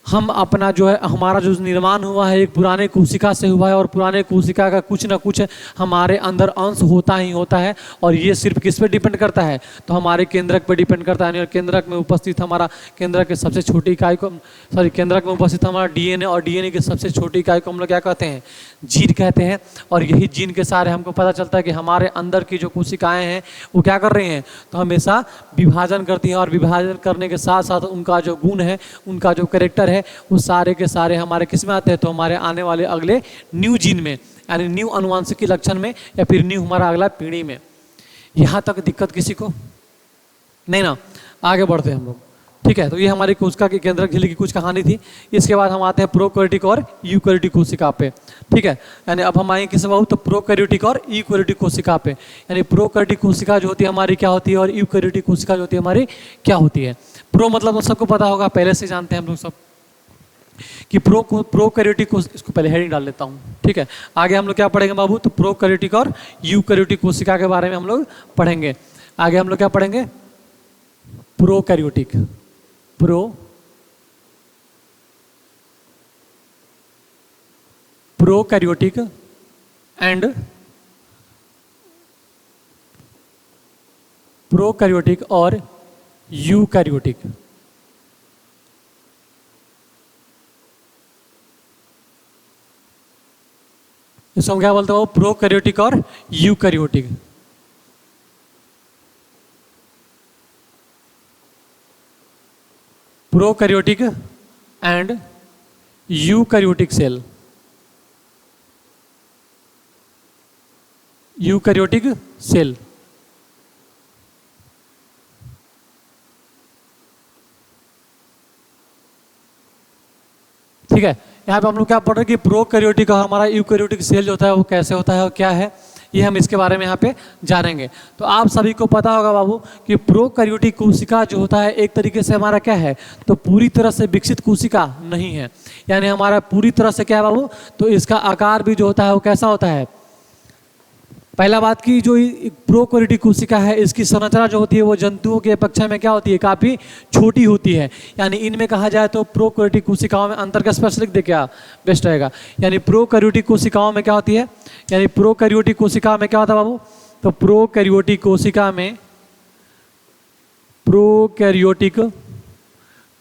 हम अपना जो है हमारा जो निर्माण हुआ है एक पुराने कोशिका से हुआ है। और पुराने कोशिका का कुछ ना कुछ हमारे अंदर अंश होता ही होता है। और ये सिर्फ किस पे डिपेंड करता है? तो हमारे केंद्रक पे डिपेंड करता है। और केंद्रक में उपस्थित हमारा केंद्रक के सबसे छोटी इकाई को केंद्रक में उपस्थित हमारा डीएनए और डीएनए की सबसे छोटी इकाई को हम लोग क्या कहते हैं? जीन कहते हैं। और यही जीन के सारे हमको पता चलता है कि हमारे अंदर की जो कोशिकाएं हैं वो क्या कर रही हैं? तो हमेशा विभाजन करती हैं। और विभाजन करने के साथ साथ उनका जो गुण है, उनका जो कैरेक्टर है, वो सारे के सारे हमारे किस में आते हैं? तो हमारे आने वाले अगले न्यू जीन में, यानी न्यू अनुवांशिकी लक्षण में, या फिर न्यू हमारा अगला पीढ़ी में। यहाँ तक दिक्कत किसी को नहीं ना? आगे बढ़ते हैं हम लोग। ठीक है, तो ये हमारी कोशिका की केंद्रक झिल्ली की कुछ कहानी थी। इसके बाद हम आते हैं प्रोकैरियोटिक और यूकैरियोटिक कोशिका पे। ठीक है, यानी अब हम आएंगे किस बाबू? तो प्रोकैरियोटिक और यूकैरियोटिक कोशिका पे। यानी प्रोकैरियोटिक कोशिका जो होती है हमारी क्या होती है और यूकैरियोटिक कोशिका जो होती है हमारी क्या होती है? प्रो मतलब तो सबको पता होगा, पहले से जानते हैं हम लोग सब कि प्रोकैरियोटिक, इसको पहले हेडिंग डाल लेता हूँ। ठीक है, आगे हम लोग क्या पढ़ेंगे बाबू? तो प्रोकैरियोटिक और यूकैरियोटिक कोशिका के बारे में हम लोग पढ़ेंगे। आगे हम लोग क्या पढ़ेंगे? प्रोकैरियोटिक, प्रोकैरियोटिक एंड प्रोकैरियोटिक और यूकैरियोटिक। इसको हम क्या बोलते हैं? प्रोकैरियोटिक और eukaryotic. Prokaryotic and eukaryotic cell. Eukaryotic cell ठीक है, यहाँ पे हम लोग क्या पढ़ रहे हैं कि प्रोकैरियोटिक और हमारा यूकैरियोटिक सेल जो होता है वो कैसे होता है और क्या है, ये हम इसके बारे में यहाँ पे जानेंगे। तो आप सभी को पता होगा बाबू कि प्रोकैरियोटिक कोशिका जो होता है एक तरीके से हमारा क्या है, तो पूरी तरह से विकसित कोशिका नहीं है, यानी हमारा पूरी तरह से क्या है बाबू, तो इसका आकार भी जो होता है वो कैसा होता है। पहला बात की जो प्रोकैरियोटिक कोशिका है इसकी संरचना जो होती है वो जंतुओं के अपेक्षा में क्या होती है, काफ़ी छोटी होती है। यानी इनमें कहा जाए तो प्रोकैरियोटिक कोशिकाओं में अंतर का स्पष्ट लिख दे, क्या बेस्ट रहेगा। यानी प्रोकैरियोटिक कोशिकाओं में क्या होती है, यानी प्रोकैरियोटिक कोशिका में क्या होता है बाबू, तो प्रोकैरियोटिक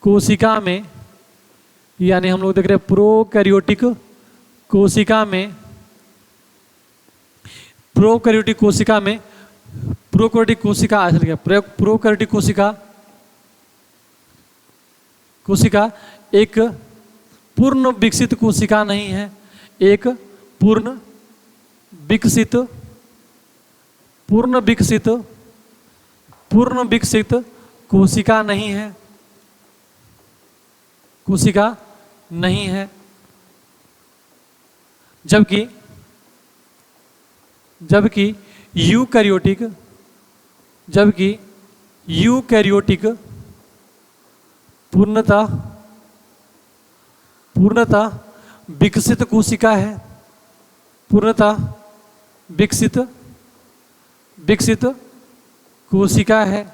कोशिका में यानी हम लोग देख रहे हैं प्रोकैरियोटिक कोशिका में प्रोकैरियोटिक कोशिका एक पूर्ण विकसित कोशिका नहीं है, एक पूर्ण विकसित कोशिका नहीं है, जबकि यूकैरियोटिक पूर्णतः विकसित कोशिका है,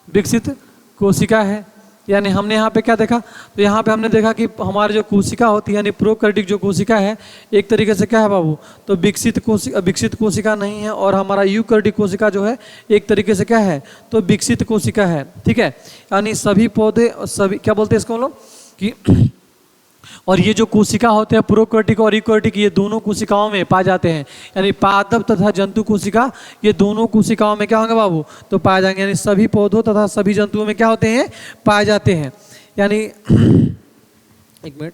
विकसित कोशिका है। यानी हमने यहाँ पे क्या देखा, तो यहाँ पे हमने देखा कि हमारी जो कोशिका होती है यानी प्रोकैरियोटिक जो कोशिका है एक तरीके से क्या है बाबू, तो विकसित कोशिका नहीं है, और हमारा यूकैरियोटिक कोशिका जो है एक तरीके से क्या है, तो विकसित कोशिका है। ठीक है, यानी सभी पौधे, सभी क्या बोलते हैं इसको हम लोग कि और ये जो कोशिका होते हैं प्रोकैरियोटिक और यूकैरियोटिक ये दोनों कोशिकाओं में पाए जाते हैं, यानी पादप तथा जंतु कोशिका ये दोनों कोशिकाओं में क्या होंगे बाबू, तो पाए जाएंगे। यानी सभी पौधों तथा सभी जंतुओं में क्या होते हैं, पाए जाते हैं। यानी एक मिनट,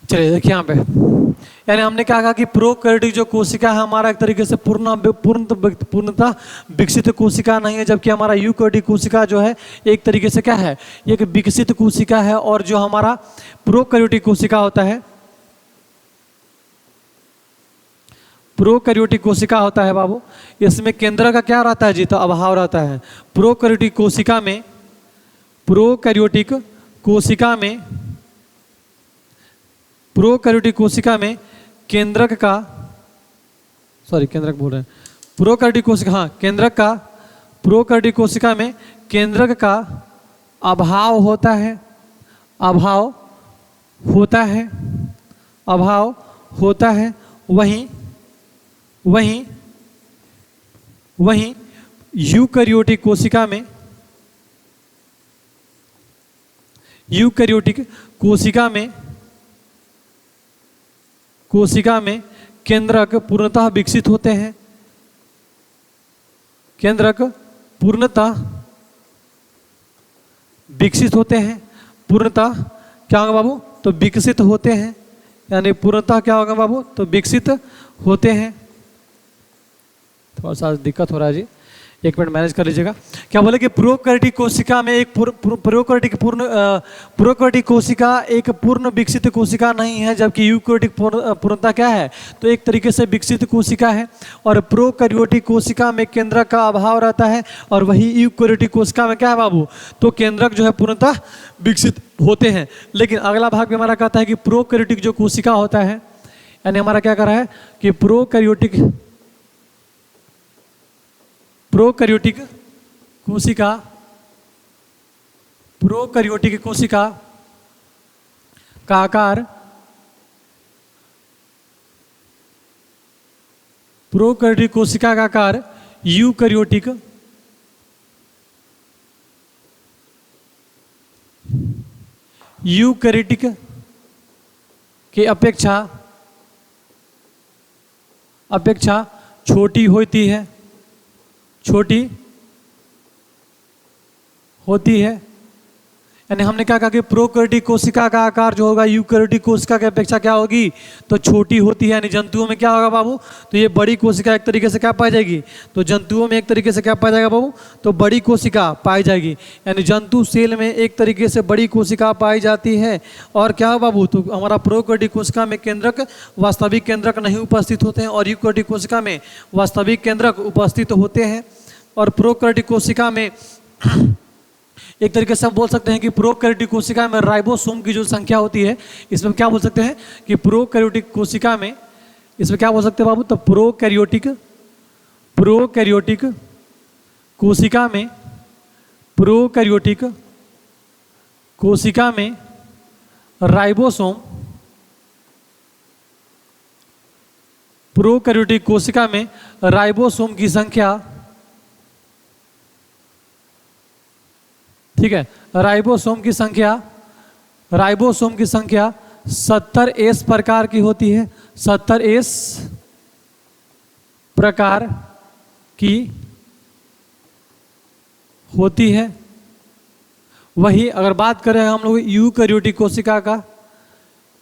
चलिए देखिए यहाँ पे, यानी हमने क्या कहा कि प्रोकैरियोटिक जो कोशिका है हमारा एक तरीके से पूर्णतः विकसित कोशिका नहीं है, जबकि हमारा यूकैरियोटिक कोशिका जो है एक तरीके से क्या है, एक विकसित कोशिका है। और जो हमारा प्रोकैरियोटिक कोशिका होता है, प्रोकैरियोटिक कोशिका होता है बाबू, इसमें केंद्र का क्या रहता है जी, तो अभाव रहता है। प्रोकैरियोटिक कोशिका में केंद्रक का, प्रोकैरियोटिक कोशिका में केंद्रक का अभाव होता है। वहीं यूकैरियोटिक कोशिका में केंद्रक पूर्णतः विकसित होते हैं, पूर्णतः क्या होगा बाबू, तो विकसित होते हैं। यानी पूर्णतः क्या होगा बाबू, तो विकसित होते हैं। थोड़ा सा दिक्कत हो रहा है जी, एक मिनट मैनेज कर लीजिएगा। क्या बोले कि प्रोकैरियोटिक कोशिका में एक प्रोकैरियोटिक कोशिका एक पूर्ण विकसित कोशिका नहीं है, जबकि यूकैरियोटिक पूर्णतः क्या है, तो एक तरीके से विकसित कोशिका है। और प्रोकैरियोटिक कोशिका में केंद्रक का अभाव रहता है, और वही यूकैरियोटिक कोशिका में क्या है बाबू, तो केंद्रक जो है पूर्णतः विकसित होते हैं। लेकिन अगला भाग में हमारा कहता है कि प्रोकैरियोटिक जो कोशिका होता है, यानी हमारा क्या कर रहा है कि प्रोकैरियोटिक कोशिका का आकार यूकैरियोटिक यूकैरियोटिक की अपेक्षा छोटी होती है। यानी हमने क्या कहा कि प्रोकैरियोटिक कोशिका का आकार जो होगा यूकैरियोटिक कोशिका की अपेक्षा क्या होगी, तो छोटी होती है। यानी जंतुओं में क्या होगा बाबू, तो ये बड़ी कोशिका एक तरीके से क्या पाई जाएगी, तो जंतुओं में एक तरीके से क्या पाया जाएगा बाबू, तो बड़ी कोशिका पाई जाएगी। यानी जंतु सेल में एक तरीके से बड़ी कोशिका पाई जाती है। और क्या बाबू, तो हमारा प्रोकैरियोटिक कोशिका में केंद्रक, वास्तविक केंद्रक नहीं उपस्थित होते हैं, और यूकैरियोटिक कोशिका में वास्तविक केंद्रक उपस्थित होते हैं। और प्रोकैरियोटिक कोशिका में एक तरीके से हम बोल सकते हैं कि प्रोकैरियोटिक कोशिका में राइबोसोम की जो संख्या होती है, इसमें क्या बोल सकते हैं कि प्रोकैरियोटिक कोशिका में, इसमें क्या बोल सकते हैं बाबू, तो प्रोकैरियोटिक कोशिका में, प्रोकैरियोटिक कोशिका में राइबोसोम, प्रोकैरियोटिक कोशिका में राइबोसोम की संख्या, ठीक है, राइबोसोम की संख्या 70S प्रकार की होती है, 70S प्रकार की होती है। वही अगर बात करें हम लोग यूकैरियोटिक कोशिका का,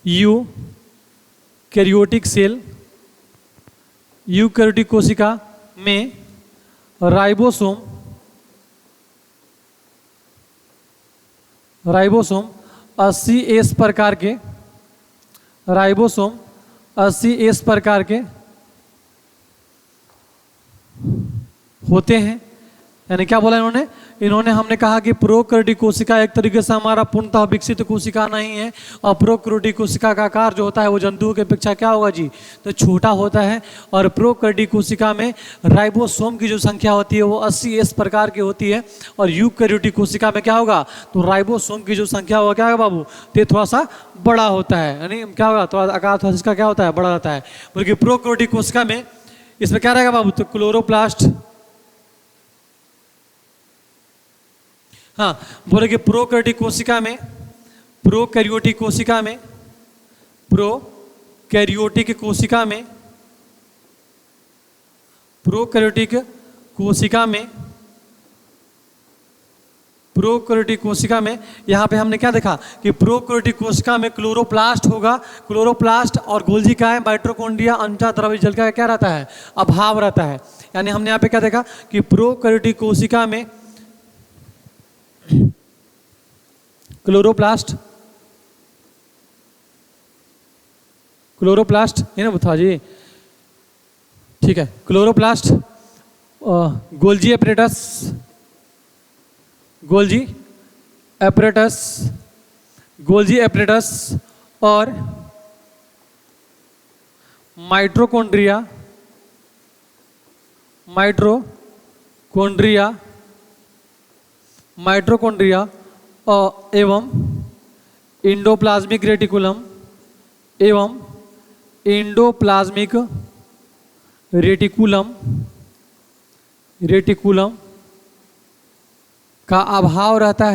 यूकैरियोटिक सेल, यूकैरियोटिक कोशिका में राइबोसोम 80S प्रकार के, राइबोसोम 80S प्रकार के होते हैं। यानी क्या बोला इन्होंने हमने कहा कि प्रोकैरियोटिक कोशिका एक तरीके से हमारा पूर्णतः विकसित कोशिका नहीं है, और प्रोकैरियोटिक कोशिका का आकार जो होता है वो जंतुओं की अपेक्षा क्या होगा जी, तो छोटा होता है। और प्रोकैरियोटिक कोशिका में राइबोसोम की जो संख्या होती है वो 80S प्रकार की होती है। और यूकैरियोटिक कोशिका में क्या होगा, तो राइबोसोम की जो संख्या होगा क्या होगा बाबू, तो थोड़ा सा बड़ा होता है। यानी क्या होगा, थोड़ा आकार थोड़ा इसका क्या होता है, बड़ा रहता है। बल्कि प्रोकैरियोटिक कोशिका में इसमें क्या रहेगा बाबू, तो क्लोरोप्लास्ट, हाँ बोले कि प्रोकैरियोटिक कोशिका में, प्रोकैरियोटिक कोशिका में, प्रोकैरियोटिक कोशिका में, प्रोकैरियोटिक कोशिका में, प्रोकैरियोटिक कोशिका में यहाँ पे हमने क्या देखा कि प्रोकैरियोटिक कोशिका में क्लोरोप्लास्ट होगा, क्लोरोप्लास्ट और गोल्जी का है, माइटोकॉन्ड्रिया अंतः द्रव्य जल का क्या रहता है, अभाव रहता है। यानी हमने यहाँ पे क्या देखा कि प्रोकैरियोटिक कोशिका में क्लोरोप्लास्ट है ना बता जी, ठीक है, क्लोरोप्लास्ट, गोल्जी एपरेटस और माइटोकॉन्ड्रिया एवं इंडोप्लाज्मिक रेटिकुलम का अभाव रहता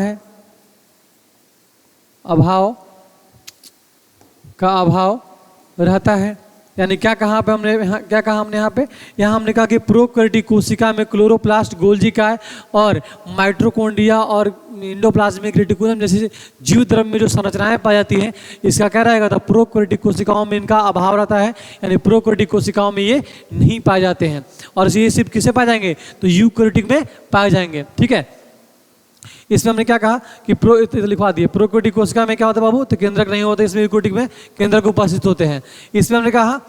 है, यानी क्या कहा पे हमने यहाँ हमने कहा कि प्रोकैरियोटिक कोशिका में क्लोरोप्लास्ट, गोल्जी काय और माइटोकॉन्ड्रिया और इंडोप्लाज्मिक रेटिकुलम जैसे जीव द्रव्य में जो संरचनाएं पाई जाती हैं, इसका क्या रहेगा, तो प्रोकैरियोटिक कोशिकाओं में इनका अभाव रहता है। यानी प्रोकैरियोटिक कोशिकाओं में ये नहीं पाए जाते हैं, और ये सिर्फ किसे पाए जाएंगे, तो यूकैरियोटिक में पाए जाएंगे। ठीक है, इसमें हमने क्या कहा कि लिखवा दिए, प्रोकैरियोटिक कोशिका में क्या होता है बाबू, तो केंद्रक नहीं होते, इसमें यूकैरियोटिक में केंद्रक उपस्थित होते हैं। इसमें हमने कहा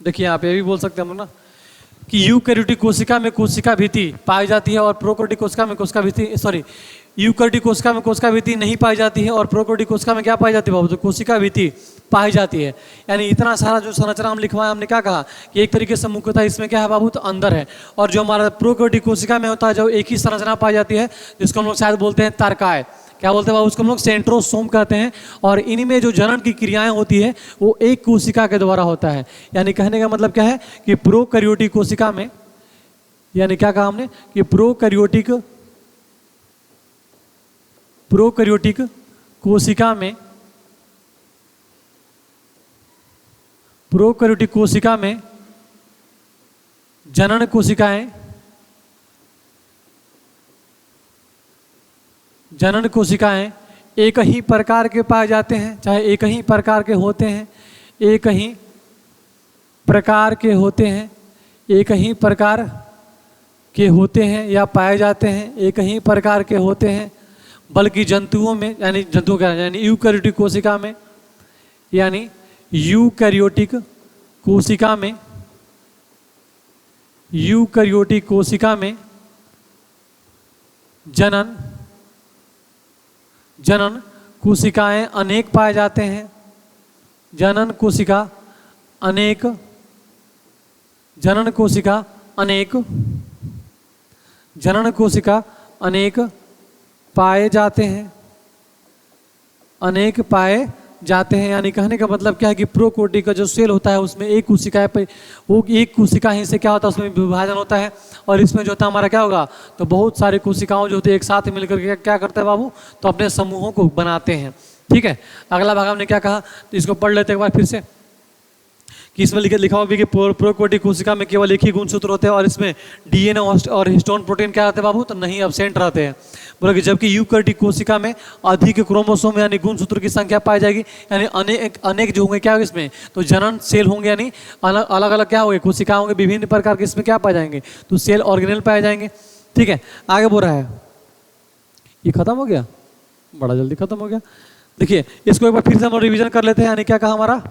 देखिए आप ये भी बोल सकते हैं हम ना कि यूकैरियोटिक कोशिका में कोशिका भित्ति पाई जाती है और प्रोकैरियोटिक कोशिका में कोशिका भित्ति, सॉरी, यूकैरियोटिक कोशिका में कोशिका भित्ति नहीं पाई जाती है और प्रोकैरियोटिक कोशिका में क्या पाई जाती है बाबू, तो कोशिका भित्ति पाई जाती है। यानी इतना सारा जो संरचना हम लिखवाए, हमने क्या कहा कि एक तरीके से मुख्यतः इसमें क्या है बाबू, तो अंदर है। और जो हमारा प्रोकैरियोटिक कोशिका में होता है जो एक ही संरचना पाई जाती है, जिसको हम लोग शायद बोलते हैं तारकाय, क्या बोलते हैं बाबू, उसको हम लोग सेंट्रोसोम कहते हैं। और इन्हीं में जो जनन की क्रियाएं होती है वो एक कोशिका के द्वारा होता है। यानी कहने का मतलब क्या है कि प्रोकैरियोटिक कोशिका में यानी क्या कहा हमने कि प्रोकैरियोटिक कोशिका में जनन कोशिकाएं एक ही प्रकार के पाए जाते हैं, चाहे एक ही प्रकार के होते हैं, एक ही प्रकार के या पाए जाते हैं, एक ही प्रकार के होते हैं, बल्कि जंतुओं में यानी यूकैरियोटिक कोशिका में जनन कोशिकाएं अनेक पाए जाते हैं, जनन कोशिका अनेक पाए जाते हैं। यानी कहने का मतलब क्या है कि प्रोकैरियोट का जो सेल होता है उसमें एक कोशिका ही से क्या होता है, उसमें विभाजन होता है, और इसमें जो होता है हमारा क्या होगा, तो बहुत सारे कोशिकाओं जो होते हैं एक साथ मिलकर के क्या करते हैं बाबू, तो अपने समूहों को बनाते हैं। ठीक है, अगला भाग हमने क्या कहा, तो इसको पढ़ लेते एक बार फिर से कि इसमें लिखा हुआ भी कि प्रोकैरियोटिक कोशिका में केवल एक ही गुणसूत्र होते हैं और इसमें डीएनए और हिस्टोन प्रोटीन क्या रहते हैं बाबू, तो नहीं एब्सेंट रहते हैं। बोला कि जबकि यूकैरियोटिक कोशिका में अधिक क्रोमोसोम यानी गुणसूत्र की संख्या पाई जाएगी, यानी अनेक जो होंगे क्या होंगे इसमें, तो जनन सेल होंगे, यानी अलग अलग क्या होंगे, कोशिका होंगे, विभिन्न प्रकार के इसमें क्या पाए जाएंगे, तो सेल ऑर्गेनेल पाए जाएंगे। ठीक है, आगे बोल रहा है, ये खत्म हो गया, बड़ा जल्दी खत्म हो गया। देखिए इसको एक बार फिर से हम रिविजन कर लेते हैं। यानी क्या कहा हमारा,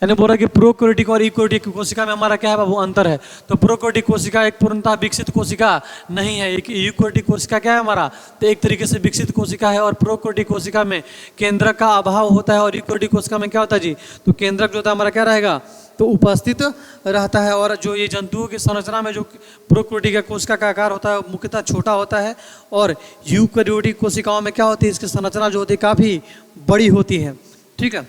यानी बोल रहा है कि प्रोकैरियोटिक और यूकैरियोटिक कोशिका में हमारा क्या है बाबू, अंतर है। तो प्रोकैरियोटिक कोशिका एक पूर्णतः विकसित कोशिका नहीं है, एक यूकैरियोटिक कोशिका क्या है हमारा, तो एक तरीके से विकसित कोशिका है। और प्रोकैरियोटिक कोशिका में केंद्रक का अभाव होता है और यूकैरियोटिक कोशिका में क्या होता है जी, तो केंद्रक जो होता है हमारा क्या रहेगा, तो उपस्थित रहता है। और जो ये जंतुओं की संरचना में जो प्रोकैरियोटिक कोशिका का आकार होता है मुख्यतः छोटा होता है, और यूकैरियोटिक कोशिकाओं में क्या होती है, इसकी संरचना जो होती है काफ़ी बड़ी होती है। ठीक है,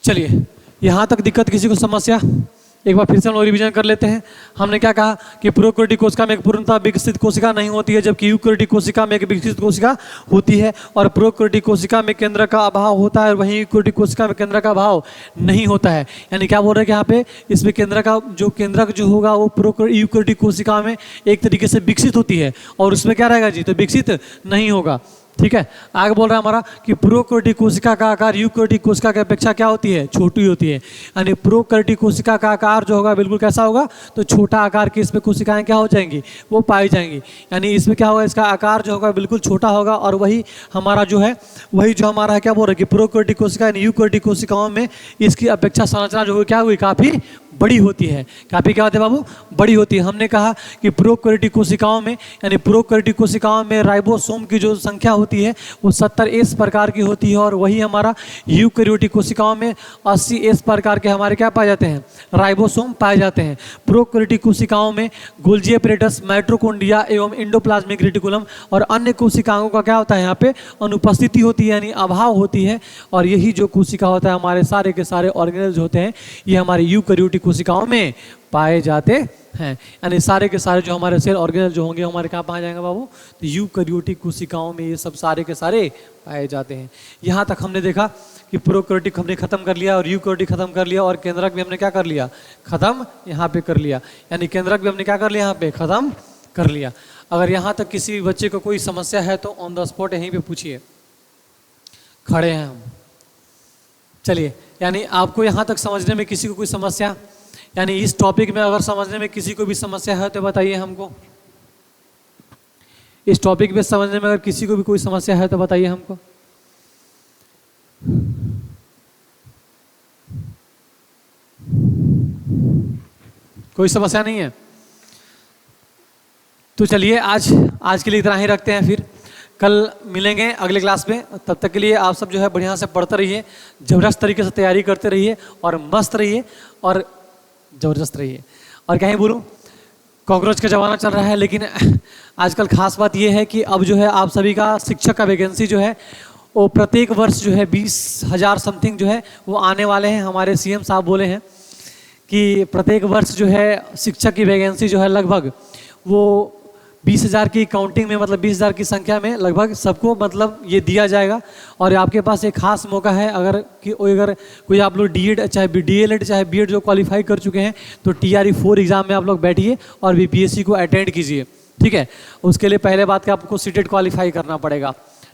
चलिए यहाँ तक दिक्कत किसी को समस्या, एक बार फिर से हम लोग रिवीजन कर लेते हैं। हमने क्या कहा कि प्रोकैरियोटिक कोशिका में एक पूर्णतः विकसित कोशिका नहीं होती है, जबकि यूकैरियोटिक कोशिका में एक विकसित कोशिका होती है। और प्रोकैरियोटिक कोशिका में केंद्र का अभाव होता है, वहीं यूकैरियोटिक कोशिका में केंद्र का अभाव नहीं होता है। यानी क्या बोल रहे हैं कि यहाँ पे इसमें केंद्रक जो होगा वो यूकैरियोटिक कोशिका में एक तरीके से विकसित होती है, और उसमें क्या रहेगा जी, तो विकसित नहीं होगा। ठीक है, आगे बोल रहा है हमारा कि प्रोकैरियोटिक कोशिका का आकार यूकैरियोटिक कोशिका की अपेक्षा क्या होती है, छोटी होती है। यानी प्रोकैरियोटिक कोशिका का आकार जो होगा बिल्कुल कैसा होगा, तो छोटा आकार की इसमें कोशिकाएं क्या हो जाएंगी, वो पाई जाएंगी। यानी इसमें क्या होगा, इसका आकार जो होगा बिल्कुल छोटा होगा, और वही हमारा जो है क्या बोल रहे हैं कि प्रोकैरियोटिक कोशिका यानी यूकैरियोटिक कोशिकाओं में इसकी अपेक्षा संरचना जो क्या हुई, काफ़ी बड़ी होती है। काफ़ी क्या होती है बाबू, बड़ी होती है। हमने कहा कि प्रोकैरियोटिक कोशिकाओं में राइबोसोम की जो संख्या होती है वो 70S प्रकार की होती है, और वही हमारा यूकैरियोटिक कोशिकाओं में 80S प्रकार के हमारे क्या पाए जाते हैं, राइबोसोम पाए जाते हैं। प्रोकैरियोटिक कोशिकाओं में गोल्जी एपैरेटस, माइटोकॉन्ड्रिया एवं एंडोप्लाज्मिक रेटिकुलम और अन्य कोशिकाओं का क्या होता है, यहाँ पे अनुपस्थिति होती है, यानी अभाव होती है। और यही जो कोशिका होता है हमारे सारे के सारे ऑर्गेनेल्स होते हैं ये हमारे यूकैरियोटिक कोशिकाओं में पाए जाते हैं। यानी सारे के सारे जो हमारे सेल ऑर्गेनेल जो होंगे हमारे कहाँ पाए जाएंगे बाबू, तो यूकैरियोटिक कोशिकाओं में ये सब सारे के सारे पाए जाते हैं। यहाँ तक हमने देखा कि प्रोकैरियोटिक हमने खत्म कर लिया और यूकैरियोटिक खत्म कर लिया, और केंद्रक भी हमने क्या कर लिया, खत्म यहाँ पे कर लिया। यानी केंद्रक भी हमने क्या कर लिया, यहाँ पे खत्म कर लिया। अगर यहाँ तक किसी बच्चे को कोई समस्या है तो ऑन द स्पॉट यहीं पे पूछिए, खड़े हैं हम। चलिए, यानी आपको यहाँ तक समझने में किसी को कोई समस्या, यानी इस टॉपिक में अगर समझने में किसी को भी समस्या है तो बताइए हमको। इस टॉपिक में समझने में अगर किसी को भी कोई समस्या है तो बताइए हमको। कोई समस्या नहीं है तो चलिए आज के लिए इतना ही रखते हैं, फिर कल मिलेंगे अगले क्लास में। तब तक के लिए आप सब जो है बढ़िया से पढ़ते रहिए, ज़बरदस्त तरीके से तैयारी करते रहिए, और मस्त रहिए और ज़बरदस्त रहिए। और क्या ही बोलूँ, कॉकरोच का ज़माना चल रहा है, लेकिन आजकल खास बात ये है कि अब जो है आप सभी का शिक्षक का वैकेंसी जो है वो प्रत्येक वर्ष जो है 20,000 समथिंग जो है वो आने वाले हैं। हमारे सीएम साहब बोले हैं कि प्रत्येक वर्ष जो है शिक्षक की वैकेंसी जो है लगभग वो 20,000 की काउंटिंग में, मतलब 20,000 की संख्या में लगभग सबको मतलब ये दिया जाएगा। और आपके पास एक खास मौका है, अगर कोई आप लोग डीएड चाहे डीएलएड चाहे बीएड जो क्वालिफाई कर चुके हैं तो TRE 4 एग्ज़ाम में आप लोग बैठिए और बीपीएससी को अटेंड कीजिए, ठीक है। उसके लिए पहले बात कि आपको सीटेट क्वालिफाई करना पड़ेगा,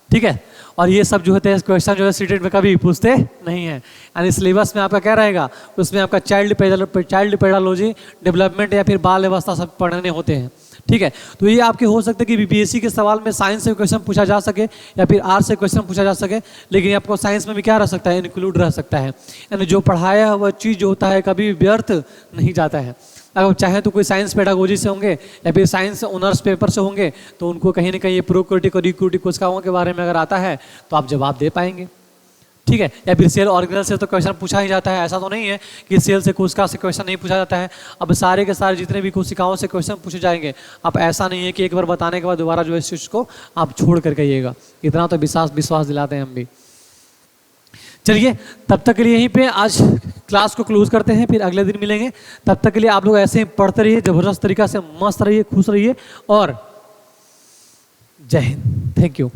ठीक है। और ये सब जो होते हैं क्वेश्चन जो है सीटेट में कभी पूछते नहीं हैं। यानी सिलेबस में आपका क्या रहेगा, उसमें आपका चाइल्ड पेडालॉजी, डेवलपमेंट या फिर बाल अवस्था सब पढ़ने होते हैं, ठीक है। तो ये आपके हो सकते हैं कि बीपीएससी के सवाल में साइंस से क्वेश्चन पूछा जा सके या फिर आर्ट्स से क्वेश्चन पूछा जा सके, लेकिन आपको साइंस में भी क्या रह सकता है, इंक्लूड रह सकता है। यानी जो पढ़ाया हुआ चीज़ जो होता है कभी व्यर्थ नहीं जाता है। अगर चाहें तो कोई साइंस पेडागोजी से होंगे या फिर साइंस ऑनर्स पेपर से होंगे तो उनको कहीं ना कहीं ये प्रोक्रिटिक और रिक्रूटिक कोशिकाओं के बारे में अगर आता है तो आप जवाब दे पाएंगे, ठीक है। या फिर सेल ऑर्गेनल से तो क्वेश्चन पूछा ही जाता है, ऐसा तो नहीं है कि सेल से कोशिका से क्वेश्चन नहीं पूछा जाता है। अब सारे के सारे जितने भी कोशिकाओं से क्वेश्चन पूछे जाएंगे। अब ऐसा नहीं है कि एक बार बताने के बाद दोबारा जो है इस चीज़ को आप छोड़ कर कहिएगा, इतना तो विश्वास दिलाते हैं हम भी। चलिए तब तक के लिए यहीं पे आज क्लास को क्लोज करते हैं, फिर अगले दिन मिलेंगे। तब तक के लिए आप लोग ऐसे ही पढ़ते रहिए, जबरदस्त तरीका से मस्त रहिए, खुश रहिए और जय हिंद। Thank you.